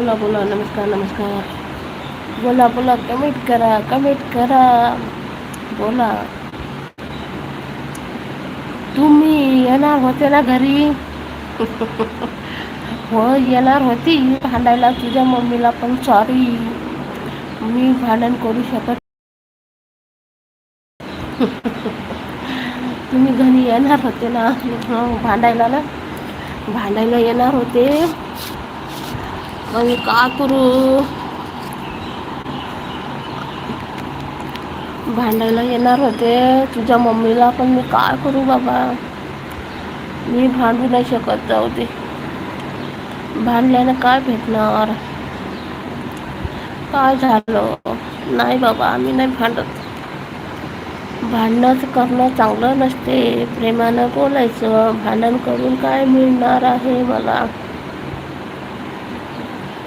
बोला बोला, नमस्कार नमस्कार. बोला बोला, कमेंट करा, कमेंट करा. बोला. तुम्ही येणार होते ना घरी? हो, येणार होती भांडायला. तुझ्या मम्मीला पण सॉरी, मी भांडण करू शकत. तुम्ही घरी येणार होते ना, भांडायला ना, भांडायला येणार होते. मग का करू? भांडायला येणार होते तुझ्या मम्मीला, पण मी काय करू बाबा. मी भांडू नाही शकत. जाऊ दे, भांडल्यानं काय भेटणार? काय झालं? नाही बाबा, आम्ही नाही भांडत. भांडणं करणं चांगलं नसते. प्रेमानं बोलायचं. भांडण करून काय मिळणार आहे मला?